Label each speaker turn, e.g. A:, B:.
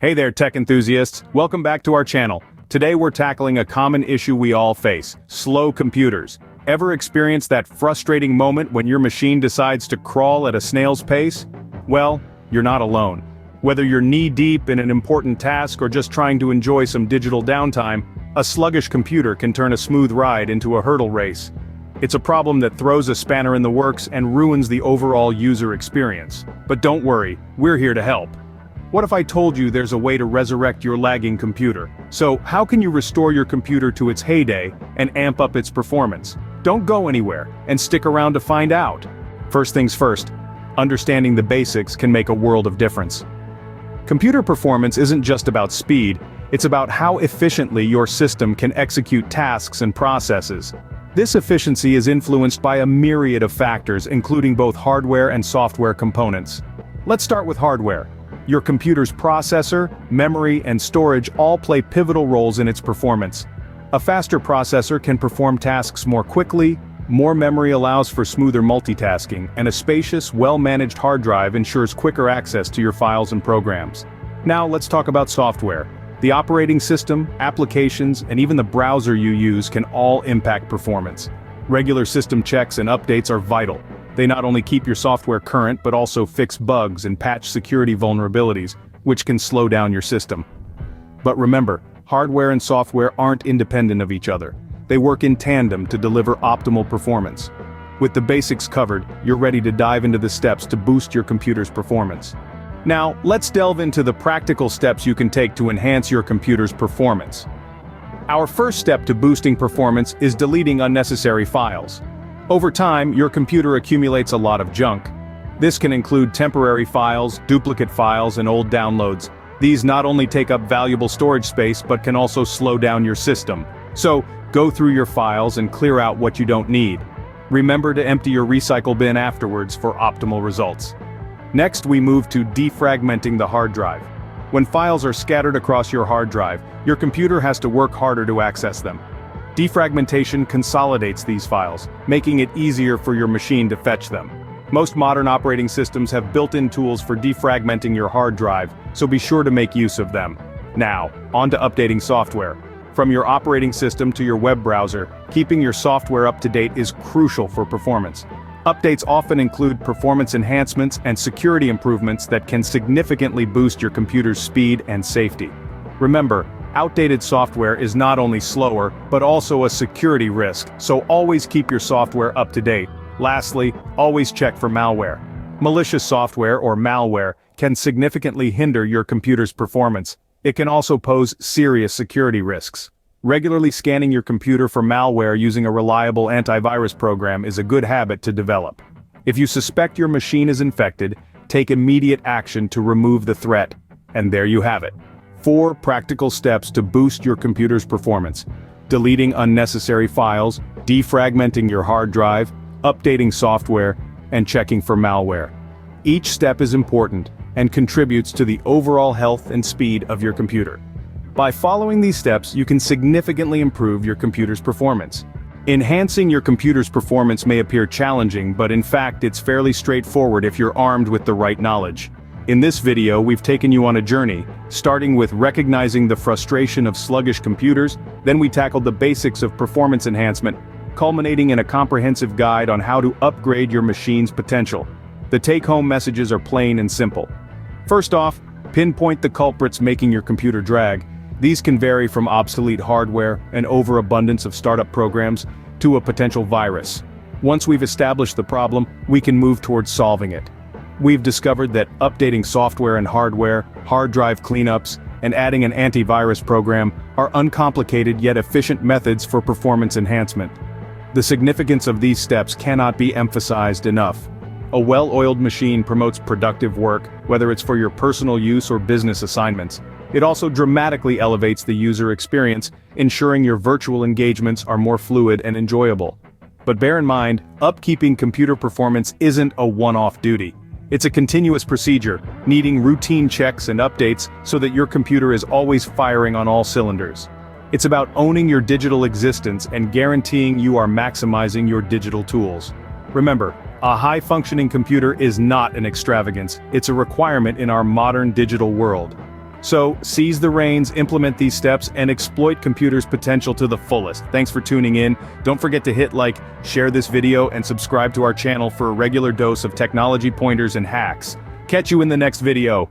A: Hey there, tech enthusiasts. Welcome back to our channel. Today we're tackling a common issue we all face: slow computers. Ever experience that frustrating moment when your machine decides to crawl at a snail's pace? Well, you're not alone. Whether you're knee-deep in an important task or just trying to enjoy some digital downtime, a sluggish computer can turn a smooth ride into a hurdle race. It's a problem that throws a spanner in the works and ruins the overall user experience. But don't worry, we're here to help. What if I told you there's a way to resurrect your lagging computer? So, how can you restore your computer to its heyday and amp up its performance? Don't go anywhere, and stick around to find out. First things first, understanding the basics can make a world of difference. Computer performance isn't just about speed, it's about how efficiently your system can execute tasks and processes. This efficiency is influenced by a myriad of factors, including both hardware and software components. Let's start with hardware. Your computer's processor, memory, and storage all play pivotal roles in its performance. A faster processor can perform tasks more quickly, more memory allows for smoother multitasking, and a spacious, well-managed hard drive ensures quicker access to your files and programs. Now let's talk about software. The operating system, applications, and even the browser you use can all impact performance. Regular system checks and updates are vital. They not only keep your software current but also fix bugs and patch security vulnerabilities, which can slow down your system. But remember, hardware and software aren't independent of each other. They work in tandem to deliver optimal performance. With the basics covered, you're ready to dive into the steps to boost your computer's performance. Now, let's delve into the practical steps you can take to enhance your computer's performance. Our first step to boosting performance is deleting unnecessary files. Over time, your computer accumulates a lot of junk. This can include temporary files, duplicate files, and old downloads. These not only take up valuable storage space but can also slow down your system. So, go through your files and clear out what you don't need. Remember to empty your recycle bin afterwards for optimal results. Next, we move to defragmenting the hard drive. When files are scattered across your hard drive, your computer has to work harder to access them. Defragmentation consolidates these files, making it easier for your machine to fetch them. Most modern operating systems have built-in tools for defragmenting your hard drive, so be sure to make use of them. Now, on to updating software. From your operating system to your web browser, keeping your software up to date is crucial for performance. Updates often include performance enhancements and security improvements that can significantly boost your computer's speed and safety. Remember, outdated software is not only slower, but also a security risk, so always keep your software up to date. Lastly, always check for malware. Malicious software or malware can significantly hinder your computer's performance. It can also pose serious security risks. Regularly scanning your computer for malware using a reliable antivirus program is a good habit to develop. If you suspect your machine is infected, take immediate action to remove the threat. And there you have it. 4 practical steps to boost your computer's performance: deleting unnecessary files, defragmenting your hard drive, updating software, and checking for malware. Each step is important and contributes to the overall health and speed of your computer. By following these steps, you can significantly improve your computer's performance. Enhancing your computer's performance may appear challenging, but in fact it's fairly straightforward if you're armed with the right knowledge. In this video, we've taken you on a journey, starting with recognizing the frustration of sluggish computers, then we tackled the basics of performance enhancement, culminating in a comprehensive guide on how to upgrade your machine's potential. The take-home messages are plain and simple. First off, pinpoint the culprits making your computer drag. These can vary from obsolete hardware, an overabundance of startup programs, to a potential virus. Once we've established the problem, we can move towards solving it. We've discovered that updating software and hardware, hard drive cleanups, and adding an antivirus program are uncomplicated yet efficient methods for performance enhancement. The significance of these steps cannot be emphasized enough. A well-oiled machine promotes productive work, whether it's for your personal use or business assignments. It also dramatically elevates the user experience, ensuring your virtual engagements are more fluid and enjoyable. But bear in mind, upkeeping computer performance isn't a one-off duty. It's a continuous procedure, needing routine checks and updates so that your computer is always firing on all cylinders. It's about owning your digital existence and guaranteeing you are maximizing your digital tools. Remember, a high-functioning computer is not an extravagance, it's a requirement in our modern digital world. So, seize the reins, implement these steps, and exploit computers' potential to the fullest. Thanks for tuning in. Don't forget to hit like, share this video, and subscribe to our channel for a regular dose of technology pointers and hacks. Catch you in the next video.